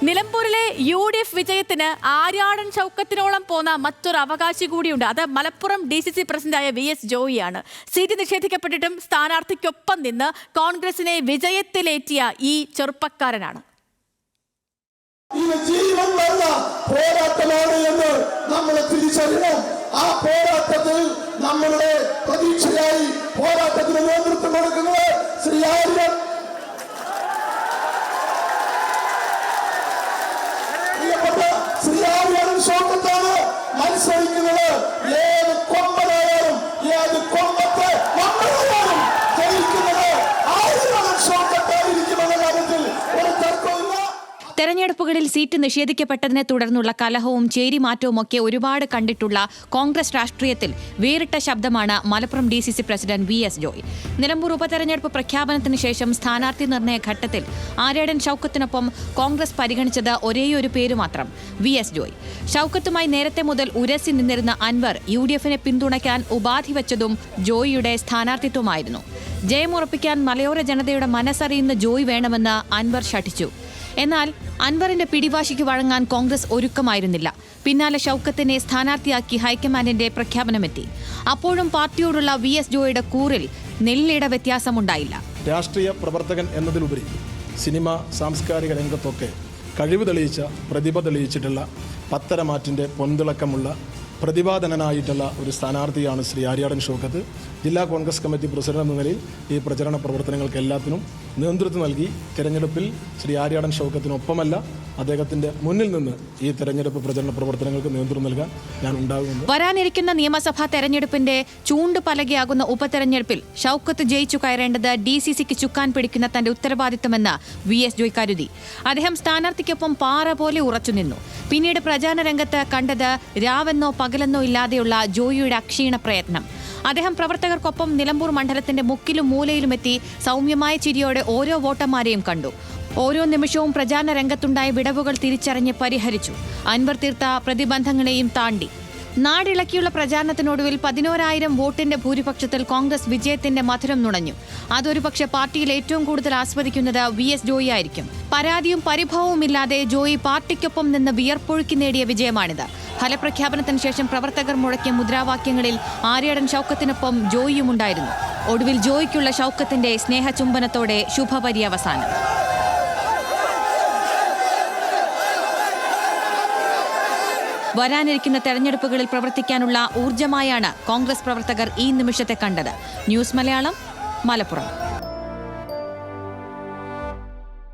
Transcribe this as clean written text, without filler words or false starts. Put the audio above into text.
നിലമ്പൂരിലെ UDF വിജയത്തിന് ആര്യാടൻ ഷൗക്കത്തിനോളം പോന്ന മറ്റൊരു അവകാശി കൂടിയുണ്ട്. അത് മലപ്പുറം DCC പ്രസിഡന്റായ VS ജോയിയാണ്. സീറ്റ് നിഷേധിക്കപ്പെട്ടിട്ടും സ്ഥാനാർത്ഥിക്കൊപ്പം നിന്ന് കോൺഗ്രസിനെ വിജയത്തിലേറ്റിയ ഈ ചെറുപ്പക്കാരനാണ്. ജീവൻ വന്ന പോരാട്ടമാണ് എന്ന് നമ്മൾ തിരിച്ചറിയണം. ആ പോരാട്ടത്തിൽ നമ്മളുടെ പ്രതീക്ഷയായി പോരാട്ടത്തിന് നേതൃത്വം കൊടുക്കുന്നത് ശ്രീ ആര്യൻ ഷൗക്കത്താണ് മത്സരിക്കുന്നത്. ഏത് കൊമ്പനായാലും ഏത് കൊമ്പത്തെ നമ്മളായാലും ജയിക്കുന്നത് ആര്യൻ ഷൗക്കത്തായിരിക്കുമെന്ന കാര്യത്തിൽ ഒരു തർക്കമില്ല. തെരഞ്ഞെടുപ്പുകളിൽ സീറ്റ് നിഷേധിക്കപ്പെട്ടതിനെ തുടർന്നുള്ള കലഹവും ചേരിമാറ്റവുമൊക്കെ ഒരുപാട് കണ്ടിട്ടുള്ള കോൺഗ്രസ് രാഷ്ട്രീയത്തിൽ വേറിട്ട ശബ്ദമാണ് Malappuram DCC president VS Joy. Nilambur ഉപതെരഞ്ഞെടുപ്പ് പ്രഖ്യാപനത്തിന് ശേഷം സ്ഥാനാർത്ഥി നിർണയ ഘട്ടത്തിൽ ആര്യാടൻ ഷൗക്കത്തിനൊപ്പം കോൺഗ്രസ് പരിഗണിച്ചത് ഒരേയൊരു പേര് മാത്രം, VS ജോയ്. ഷൗക്കത്തുമായി നേരത്തെ മുതൽ ഉരസി നിന്നിരുന്ന അൻവർ UDFനെ പിന്തുണയ്ക്കാൻ ഉപാധി വെച്ചതും ജോയിയുടെ സ്ഥാനാർത്ഥിത്വമായിരുന്നു. ജയമുറപ്പിക്കാൻ മലയോര ജനതയുടെ മനസ്സറിയുന്ന ജോയ് വേണമെന്ന് അൻവർ ശഠിച്ചു. എന്നാൽ അൻവറിന്റെ പിടിവാശിക്ക് വഴങ്ങാൻ കോൺഗ്രസ് ഒരുക്കമായിരുന്നില്ല. പിന്നാലെ ഷൗക്കത്തിനെ സ്ഥാനാർത്ഥിയാക്കി ഹൈക്കമാൻഡിന്റെ പ്രഖ്യാപനമെത്തി. അപ്പോഴും പാർട്ടിയോടുള്ള VS ജോയിയുടെ കൂറിൽ നെല്ലിട വ്യത്യാസമുണ്ടായില്ല. രാഷ്ട്രീയ പ്രവർത്തകൻ എന്നതിലുപരി സിനിമ, സാംസ്കാരിക രംഗത്തൊക്കെ കഴിവ് തെളിയിച്ച, പ്രതിഭ തെളിയിച്ചിട്ടുള്ള, പത്തരമാറ്റിന്റെ പൊൻതിളക്കമുള്ള, പ്രതിഭാധനനായിട്ടുള്ള ഒരു സ്ഥാനാർത്ഥിയാണ് ശ്രീ ആര്യാടൻ ഷൗക്കത്ത്. ജില്ലാ കോൺഗ്രസ് കമ്മിറ്റി പ്രസിഡന്റ് എന്ന നിലയിൽ ഈ പ്രചരണ പ്രവർത്തനങ്ങൾക്ക് എല്ലാത്തിനും നേതൃത്വം നൽകി തെരഞ്ഞെടുപ്പിൽ ശ്രീ ആര്യാടൻ ഷൗക്കത്തിനൊപ്പമല്ല, അദ്ദേഹത്തിന്റെ മുന്നിൽ നിന്ന് ഈ തെരഞ്ഞെടുപ്പ് പ്രചരണ പ്രവർത്തനങ്ങൾക്ക് നേതൃത്വം നൽകാൻ ഞാൻ ഉണ്ടാകുമെന്ന്. വരാനിരിക്കുന്ന നിയമസഭാ തെരഞ്ഞെടുപ്പിന്റെ ചൂണ്ടുപലകയാകുന്ന ഉപതെരഞ്ഞെടുപ്പിൽ ഷൗക്കത്ത് ജയിച്ചു കയറേണ്ടത് DCCക്ക് ചുക്കാൻ പിടിക്കുന്ന തന്റെ ഉത്തരവാദിത്തമെന്ന് VS ജോയ് കരുതി. അദ്ദേഹം സ്ഥാനാർത്ഥിക്കൊപ്പം പാറ പോലെ ഉറച്ചുനിന്നു. പിന്നീട് പ്രചാരണ രംഗത്ത് കണ്ടത് രാവെന്നോ പകലെന്നോ ഇല്ലാതെയുള്ള ജോയിയുടെ അക്ഷീണ പ്രയത്നം. അദ്ദേഹം പ്രവർത്തകർക്കൊപ്പം നിലമ്പൂർ മണ്ഡലത്തിന്റെ മുക്കിലും മൂലയിലുമെത്തി സൗമ്യമായ ചിരിയോടെ ഓരോ വോട്ടർമാരെയും കണ്ടു. ഓരോ നിമിഷവും പ്രചാരണ രംഗത്തുണ്ടായ വിടവുകൾ തിരിച്ചറിഞ്ഞ് പരിഹരിച്ചു. അൻവർ തീർത്ത പ്രതിബന്ധങ്ങളെയും താണ്ടി നാടിളക്കിയുള്ള പ്രചാരണത്തിനൊടുവിൽ 11,000 വോട്ടിന്റെ ഭൂരിപക്ഷത്തിൽ കോൺഗ്രസ് വിജയത്തിന്റെ മധുരം നുണഞ്ഞു. അതൊരു പക്ഷേ പാർട്ടിയിൽ ഏറ്റവും കൂടുതൽ ആസ്വദിക്കുന്നത് VS ജോയി ആയിരിക്കും. പരാതിയും പരിഭവവുമില്ലാതെ ജോയി പാർട്ടിക്കൊപ്പം നിന്ന് വിയർപ്പൊഴുക്കി നേടിയ വിജയമാണിത്. ഫലപ്രഖ്യാപനത്തിന് ശേഷം പ്രവർത്തകർ മുഴക്കിയ മുദ്രാവാക്യങ്ങളിൽ ആര്യാടൻ ഷൗക്കത്തിനൊപ്പം ജോയിയും ഉണ്ടായിരുന്നു. ഒടുവിൽ ജോയിക്കുള്ള ഷൗക്കത്തിന്റെ സ്നേഹചുംബനത്തോടെ ശുഭപര്യവസാനം. വരാനിരിക്കുന്ന തെരഞ്ഞെടുപ്പുകളിൽ പ്രവർത്തിക്കാനുള്ള ഊർജ്ജമായാണ് കോൺഗ്രസ് പ്രവർത്തകർ ഈ നിമിഷത്തെ കണ്ടത്. ന്യൂസ് മലയാളം, മലപ്പുറം.